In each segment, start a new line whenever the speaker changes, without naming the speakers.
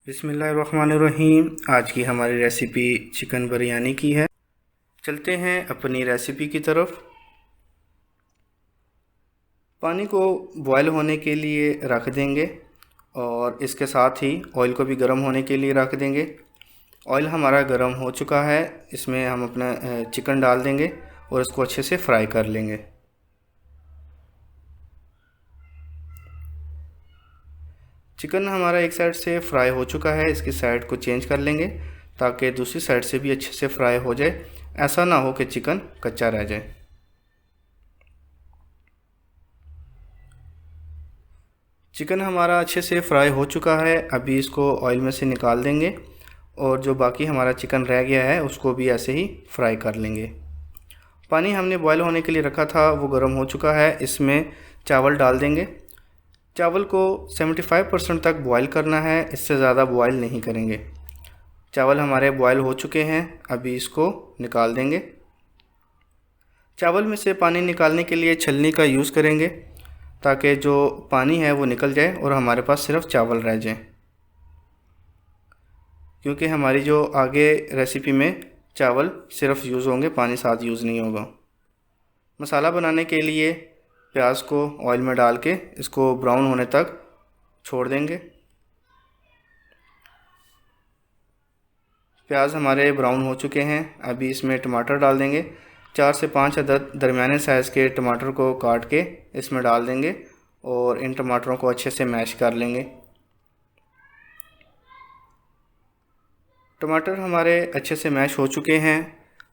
बिस्मिल्लाहिर्रहमानिर्रहीम। आज की हमारी रेसिपी चिकन बिरयानी की है। चलते हैं अपनी रेसिपी की तरफ। पानी को बॉयल होने के लिए रख देंगे और इसके साथ ही ऑयल को भी गर्म होने के लिए रख देंगे। ऑयल हमारा गर्म हो चुका है, इसमें हम अपना चिकन डाल देंगे और इसको अच्छे से फ्राई कर लेंगे। चिकन हमारा एक साइड से फ्राई हो चुका है, इसकी साइड को चेंज कर लेंगे ताकि दूसरी साइड से भी अच्छे से फ्राई हो जाए। ऐसा ना हो कि चिकन कच्चा रह जाए। चिकन हमारा अच्छे से फ्राई हो चुका है, अभी इसको ऑयल में से निकाल देंगे और जो बाकी हमारा चिकन रह गया है उसको भी ऐसे ही फ्राई कर लेंगे। पानी हमने बॉयल होने के लिए रखा था वो गर्म हो चुका है, इसमें चावल डाल देंगे। चावल को 75% तक बॉयल करना है, इससे ज़्यादा बॉयल नहीं करेंगे। चावल हमारे बॉयल हो चुके हैं, अभी इसको निकाल देंगे। चावल में से पानी निकालने के लिए छलनी का यूज़ करेंगे ताकि जो पानी है वो निकल जाए और हमारे पास सिर्फ चावल रह जाए, क्योंकि हमारी जो आगे रेसिपी में चावल सिर्फ यूज़ होंगे, पानी साथ यूज़ नहीं होगा। मसाला बनाने के लिए प्याज को ऑयल में डाल के इसको ब्राउन होने तक छोड़ देंगे। प्याज हमारे ब्राउन हो चुके हैं, अभी इसमें टमाटर डाल देंगे। 4 से 5 अदद दरमियाने साइज़ के टमाटर को काट के इसमें डाल देंगे और इन टमाटरों को अच्छे से मैश कर लेंगे। टमाटर हमारे अच्छे से मैश हो चुके हैं,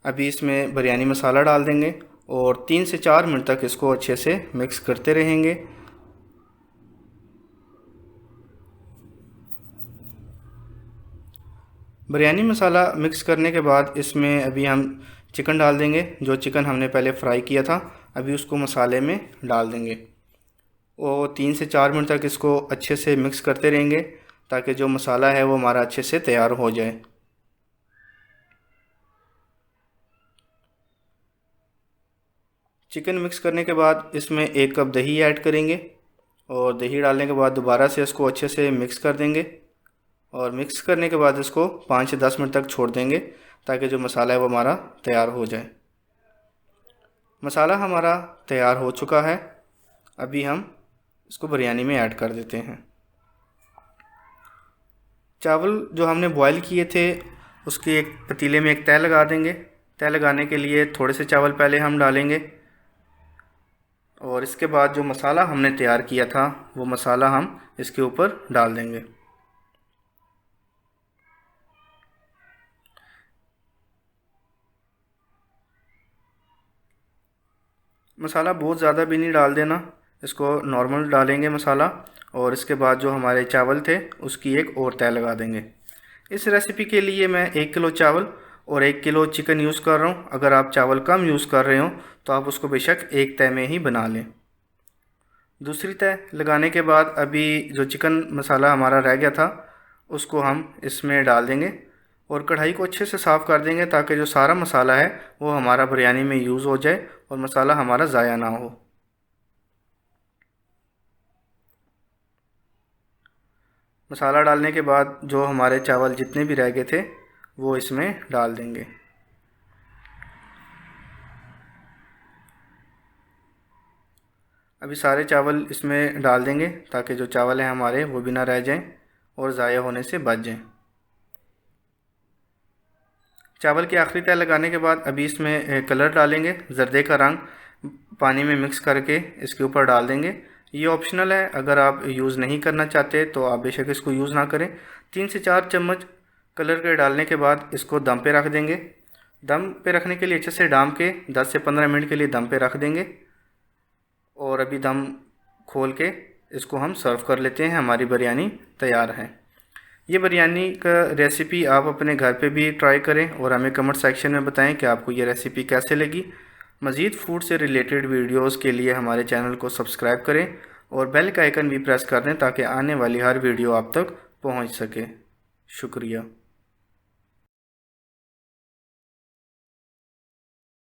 अभी इसमें बिरयानी मसाला डाल देंगे और 3 से 4 मिनट तक इसको अच्छे से मिक्स करते रहेंगे। बिरयानी मसाला मिक्स करने के बाद इसमें अभी हम चिकन डाल देंगे। जो चिकन हमने पहले फ्राई किया था अभी उसको मसाले में डाल देंगे और 3 से 4 मिनट तक इसको अच्छे से मिक्स करते रहेंगे ताकि जो मसाला है वो हमारा अच्छे से तैयार हो जाए। चिकन मिक्स करने के बाद इसमें 1 कप दही ऐड करेंगे और दही डालने के बाद दोबारा से इसको अच्छे से मिक्स कर देंगे और मिक्स करने के बाद इसको 5 से 10 मिनट तक छोड़ देंगे ताकि जो मसाला है वो हमारा तैयार हो जाए। मसाला हमारा तैयार हो चुका है, अभी हम इसको बिरयानी में ऐड कर देते हैं। चावल जो हमने बॉईल किए थे उसके एक पतीले में एक तह लगा देंगे। तह लगाने के लिए थोड़े से चावल पहले हम डालेंगे और इसके बाद जो मसाला हमने तैयार किया था वो मसाला हम इसके ऊपर डाल देंगे। मसाला बहुत ज़्यादा भी नहीं डाल देना, इसको नॉर्मल डालेंगे मसाला और इसके बाद जो हमारे चावल थे उसकी एक और तह लगा देंगे। इस रेसिपी के लिए मैं 1 किलो चावल और 1 किलो चिकन यूज़ कर रहा हूँ। अगर आप चावल कम यूज़ कर रहे हो तो आप उसको बेशक एक तह में ही बना लें। दूसरी तह लगाने के बाद अभी जो चिकन मसाला हमारा रह गया था उसको हम इसमें डाल देंगे और कढ़ाई को अच्छे से साफ़ कर देंगे ताकि जो सारा मसाला है वो हमारा बिरयानी में यूज़ हो जाए और मसाला हमारा ज़ाया ना हो। मसाला डालने के बाद जो हमारे चावल जितने भी रह गए थे वो इसमें डाल देंगे। अभी सारे चावल इसमें डाल देंगे ताकि जो चावल हैं हमारे वो भी ना रह जाएं और ज़ाया होने से बच जाएं। चावल की आखिरी तह लगाने के बाद अभी इसमें कलर डालेंगे, जर्दे का रंग पानी में मिक्स करके इसके ऊपर डाल देंगे। ये ऑप्शनल है, अगर आप यूज़ नहीं करना चाहते तो आप बेशक इसको यूज़ ना करें। 3 से 4 चम्मच कलर के डालने के बाद इसको दम पे रख देंगे। दम पे रखने के लिए अच्छे से डाम के 10 से 15 मिनट के लिए दम पे रख देंगे और अभी दम खोल के इसको हम सर्व कर लेते हैं। हमारी बिरयानी तैयार है। ये बिरयानी का रेसिपी आप अपने घर पे भी ट्राई करें और हमें कमेंट सेक्शन में बताएं कि आपको ये रेसिपी कैसे लगी। मज़ीद फूड से रिलेटेड वीडियोस के लिए हमारे चैनल को सब्सक्राइब करें और बेल का आइकन भी प्रेस कर दें ताकि आने वाली हर वीडियो आप तक पहुंच सके। शुक्रिया।